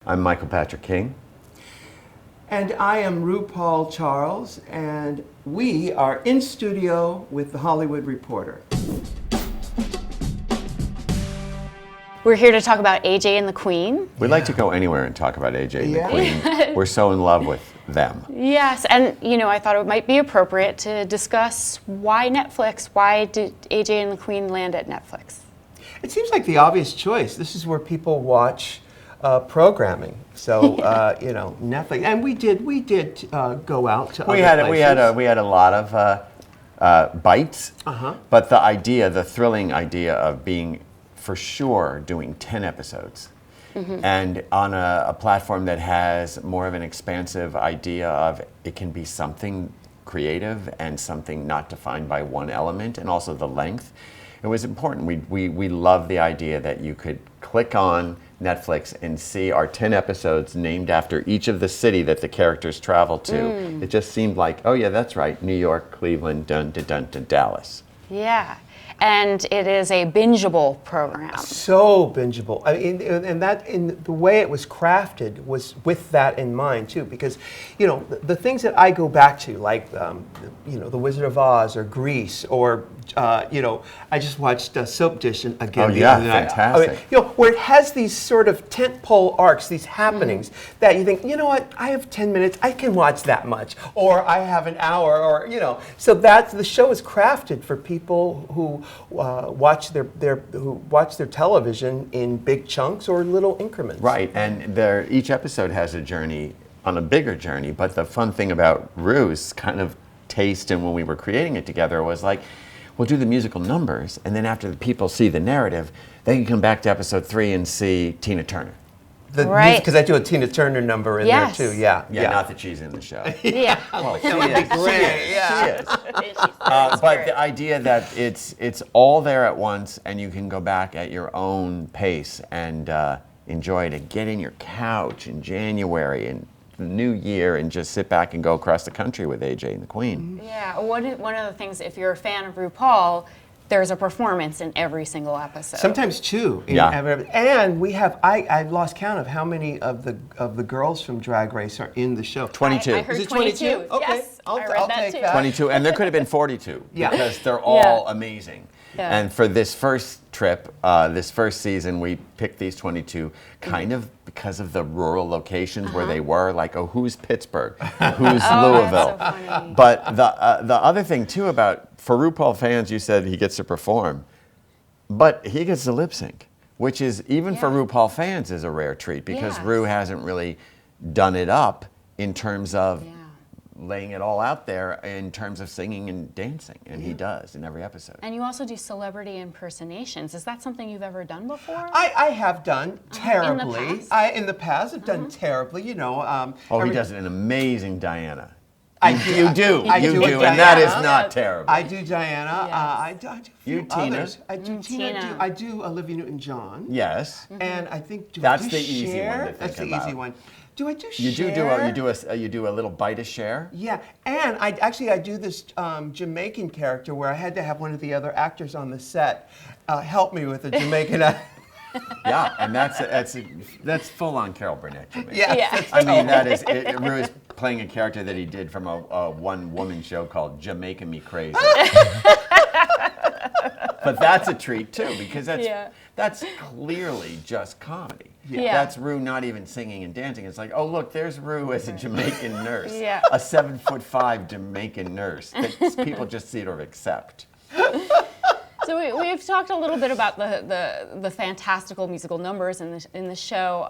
I'm Michael Patrick King. And I am RuPaul Charles, and we are in studio with The Hollywood Reporter. We're here to talk about AJ and the Queen. We'd like to go anywhere and talk about AJ and the Queen. We're so in love with them. Yes, and I thought it might be appropriate to discuss why Netflix. Why did AJ and the Queen land at Netflix? It seems like the obvious choice. This is where people watch programming. So Netflix, and we did go out to We other places. we had a lot of bites, but the thrilling idea of being for sure doing 10 episodes, and on a platform that has more of an expansive idea of it can be something creative and something not defined by one element, and also the length. It was important. We love the idea that you could click on Netflix and see our 10 episodes named after each of the city that the characters travel to. It just seemed like, oh yeah, that's right, New York, Cleveland, dun, dun, dun, dun, Dallas. Yeah, and it is a bingeable program. So bingeable. I mean, and that in the way it was crafted was with that in mind too, because the things that I go back to, like The Wizard of Oz or Grease, or I just watched Soap Dish again. Oh yeah, fantastic. I mean, where it has these sort of tentpole arcs, these happenings that you think, you know what, I have 10 minutes, I can watch that much, or I have an hour, or So that's the show is crafted for people who watch their television in big chunks or little increments. Right, and each episode has a journey on a bigger journey. But the fun thing about Ru's kind of taste, and when we were creating it together, was like, we'll do the musical numbers, and then after the people see the narrative, they can come back to episode 3 and see Tina Turner. Right. Because I do a Tina Turner number in there too. Yeah. Not that she's in the show. Yeah. Well, she is. Yeah. She is. But the idea that it's all there at once, and you can go back at your own pace and enjoy it. Get in your couch in January and the new year and just sit back and go across the country with AJ and the Queen. Yeah. One of the things, if you're a fan of RuPaul, there's a performance in every single episode. Sometimes two. And we have I've lost count of how many of the girls from Drag Race are in the show. 22. I heard Is it 22? 22? Okay. Yes, I'll take take that. 22, and there could have been 42 Yeah. because they're all amazing. Yeah. And for this first trip, this first season, we picked these 22 kind of because of the rural locations where they were, like, oh, who's Pittsburgh? Who's Louisville? That's so funny. But the other thing, too, for RuPaul fans, you said he gets to perform, but he gets to lip sync, which is, even for RuPaul fans, is a rare treat because Ru hasn't really done it up in terms of laying it all out there in terms of singing and dancing, and he does in every episode. And you also do celebrity impersonations. Is that something you've ever done before? I have done terribly. In the past, I've done terribly. He does an amazing Diana. You do, and that is not terrible. I do Diana. Yes. I do a few others. I do Tina. I do Olivia Newton-John. Yes. And I think That's the easy one to think That's the about. easy one. Do I do You Cher? you do a little bite of Cher. Yeah, and I do this Jamaican character where I had to have one of the other actors on the set help me with the Jamaican. Yeah, and that's full on Carol Burnett Jamaican. Yeah. I mean, that is Ru is playing a character that he did from a one-woman show called Jamaica Me Crazy. But that's a treat too, because that's clearly just comedy. Yeah. That's Ru not even singing and dancing. It's like, oh look, there's Ru as a Jamaican nurse, Yeah. a 7'5" Jamaican nurse that people just sort of accept. So we've talked a little bit about the fantastical musical numbers in the show,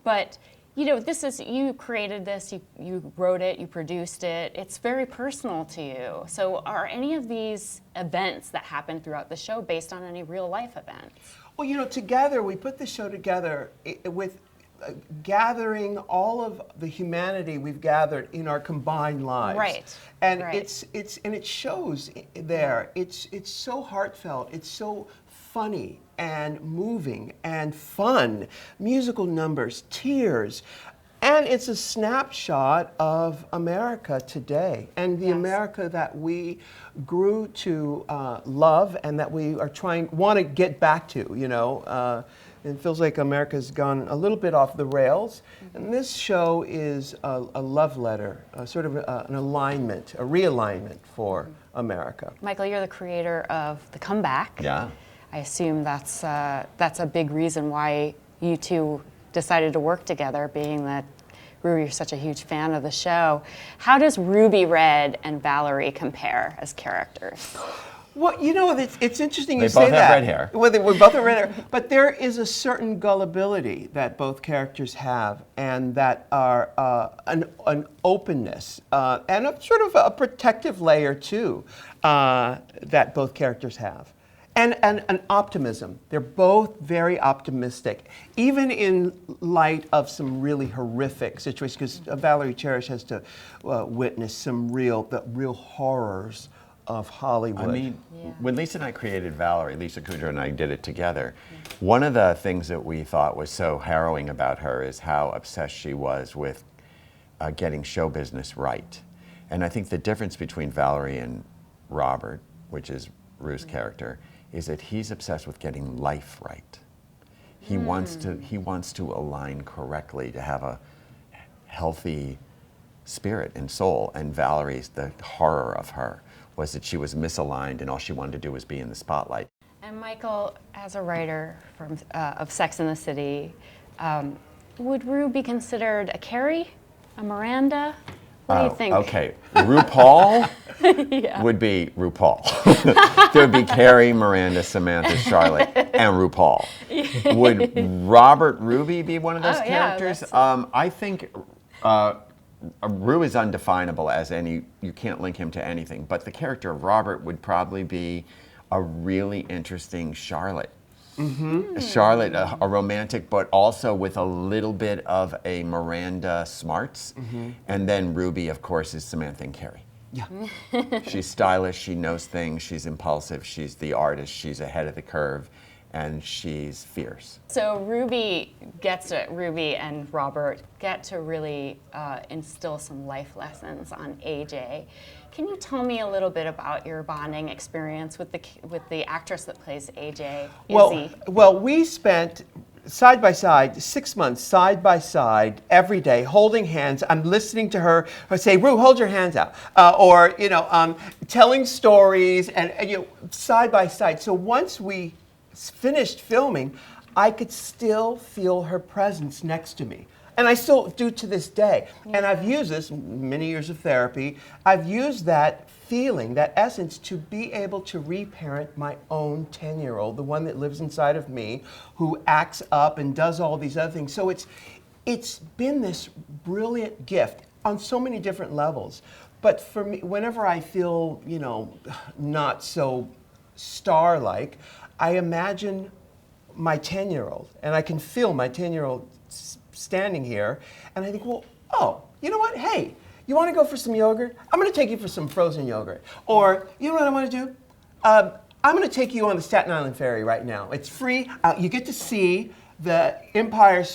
but you created this, you wrote it, you produced it. It's very personal to you. So are any of these events that happen throughout the show based on any real life events? Well, together we put the show together with gathering all of the humanity we've gathered in our combined lives. Right. And right. it shows there. It's so heartfelt. It's so funny and moving and fun. Musical numbers, tears. And it's a snapshot of America today and the America that we grew to love and that we are want to get back to, and it feels like America's gone a little bit off the rails. And this show is a love letter, sort of an alignment, a realignment for America. Michael, you're the creator of The Comeback. Yeah. I assume that's a big reason why you two decided to work together, being that Ruby, you're such a huge fan of the show. How does Ruby Red and Valerie compare as characters? Well, you know, it's interesting They you say both have that. red hair. Well, we both have red hair. But there is a certain gullibility that both characters have, and that are an openness and a sort of a protective layer too that both characters have. And an optimism. They're both very optimistic, even in light of some really horrific situations, because Valerie Cherish has to witness some real horrors of Hollywood. I mean, when Lisa and I created Valerie, Lisa Kudrow and I did it together, one of the things that we thought was so harrowing about her is how obsessed she was with getting show business right. And I think the difference between Valerie and Robert, which is Rue's character, is that he's obsessed with getting life right. He wants to align correctly, to have a healthy spirit and soul. And Valerie's, the horror of her was that she was misaligned and all she wanted to do was be in the spotlight. And Michael, as a writer from of Sex and the City, would Rue be considered a Carrie, a Miranda? What do you think? Okay, RuPaul would be RuPaul. There would be Carrie, Miranda, Samantha, Charlotte, and RuPaul. Would Robert Ruby be one of those characters? I think Rue is undefinable as any, you can't link him to anything, but the character of Robert would probably be a really interesting Charlotte. Charlotte, a romantic, but also with a little bit of a Miranda smarts. And then Ruby, of course, is Samantha and Carrie. Yeah. She's stylish, she knows things, she's impulsive, she's the artist, she's ahead of the curve, and she's fierce. So Ruby and Robert get to really instill some life lessons on AJ. Can you tell me a little bit about your bonding experience with the actress that plays AJ, Izzy? Well, we spent side by side, 6 months side by side, every day, holding hands. I'm listening to her say, "Rue, hold your hands out," or telling stories, and side by side. So once we finished filming, I could still feel her presence next to me. And I still do to this day. And I've used this, many years of therapy, I've used that feeling, that essence, to be able to reparent my own 10-year-old, the one that lives inside of me, who acts up and does all these other things. So it's been this brilliant gift on so many different levels. But for me, whenever I feel, not so star-like, I imagine my 10-year-old, and I can feel my 10-year-old standing here, and I think, well, you know what? Hey, you want to go for some yogurt? I'm going to take you for some frozen yogurt. Or, you know what I want to do? I'm going to take you on the Staten Island Ferry right now. It's free. You get to see the Empire,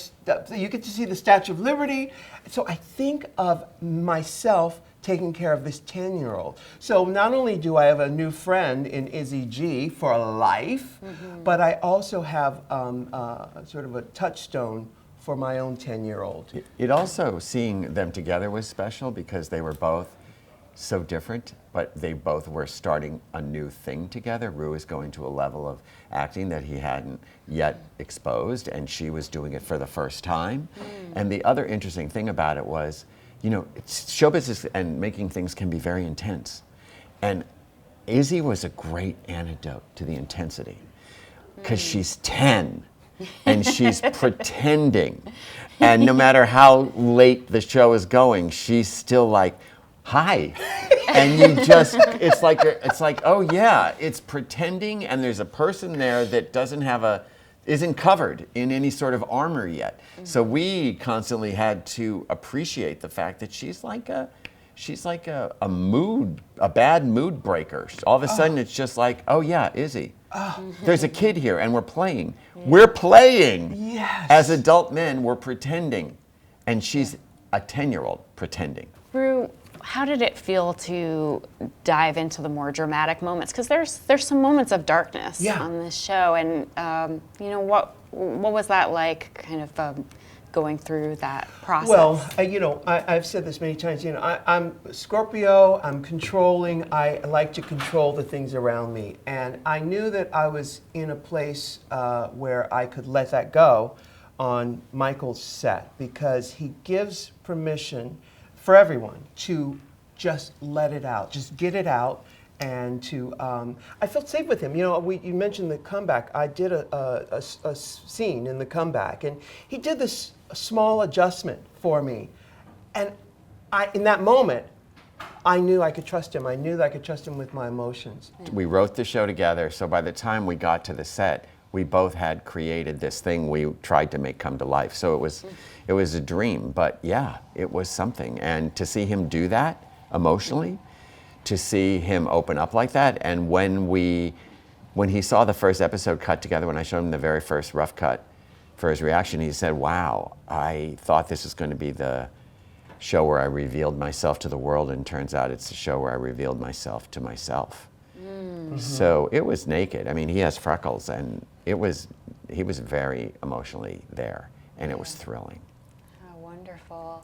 you get to see the Statue of Liberty. So I think of myself taking care of this 10-year-old. So not only do I have a new friend in Izzy G for life, but I also have sort of a touchstone for my own 10-year-old. It also, seeing them together was special because they were both so different, but they both were starting a new thing together. Rue is going to a level of acting that he hadn't yet exposed, and she was doing it for the first time. And the other interesting thing about it was, show business and making things can be very intense. And Izzy was a great antidote to the intensity, because she's 10. And she's pretending. And no matter how late the show is going, she's still like, hi. And it's like, oh yeah, it's pretending, and there's a person there that isn't covered in any sort of armor yet. So we constantly had to appreciate the fact that she's like a bad mood breaker. All of a sudden it's just like, oh yeah, Izzy. There's a kid here and we're playing. We're playing. Yes. As adult men, we're pretending. And she's a 10-year-old pretending. Rue, how did it feel to dive into the more dramatic moments? Because there's some moments of darkness on this show, and you know, what was that like, kind of going through that process? Well, I've said this many times. I'm Scorpio. I'm controlling. I like to control the things around me, and I knew that I was in a place where I could let that go on Michael's set, because he gives permission for everyone to just let it out, just get it out, and to, I felt safe with him. You mentioned the comeback. I did a scene in the comeback, and he did this small adjustment for me. And in that moment, I knew I could trust him. I knew that I could trust him with my emotions. We wrote the show together, so by the time we got to the set, we both had created this thing we tried to make come to life. So it was a dream, but yeah, it was something. And to see him do that emotionally, to see him open up like that, and when he saw the first episode cut together, when I showed him the very first rough cut for his reaction, he said, "Wow, I thought this was going to be the show where I revealed myself to the world, and turns out it's the show where I revealed myself to myself." Mm-hmm. So it was naked. I mean, he has freckles, and he was very emotionally there, and it was thrilling. Oh, wonderful.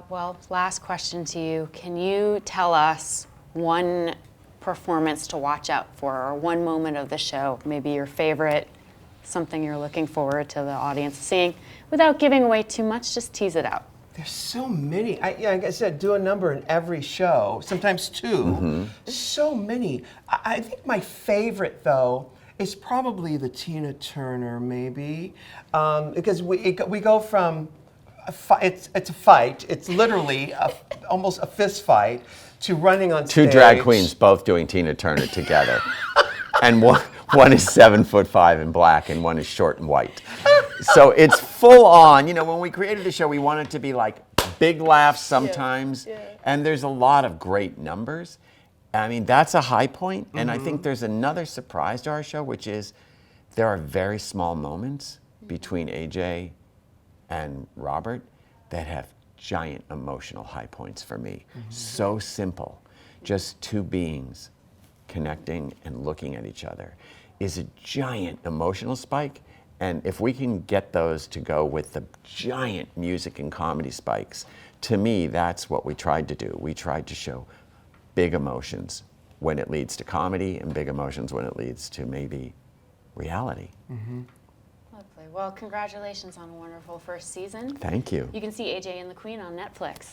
Well, last question to you. Can you tell us one performance to watch out for, or one moment of the show, maybe your favorite, something you're looking forward to the audience seeing, without giving away too much? Just tease it out. There's so many. Like I said, do a number in every show, sometimes two. Mm-hmm. So many. I think my favorite, though, is probably the Tina Turner, maybe, because we go from it's a fight. It's literally almost a fist fight, to running on stage. Two drag queens both doing Tina Turner together, and one is 7'5" and black, and one is short and white. So it's full on. When we created the show, we wanted it to be like big laughs sometimes, and there's a lot of great numbers. I mean, that's a high point, and I think there's another surprise to our show, which is there are very small moments between AJ and Robert that have giant emotional high points for me. Mm-hmm. So simple, just two beings connecting and looking at each other is a giant emotional spike. And if we can get those to go with the giant music and comedy spikes, to me, that's what we tried to do. We tried to show big emotions when it leads to comedy, and big emotions when it leads to maybe reality. Mm-hmm. Lovely. Well, congratulations on a wonderful first season. Thank you. You can see AJ and the Queen on Netflix.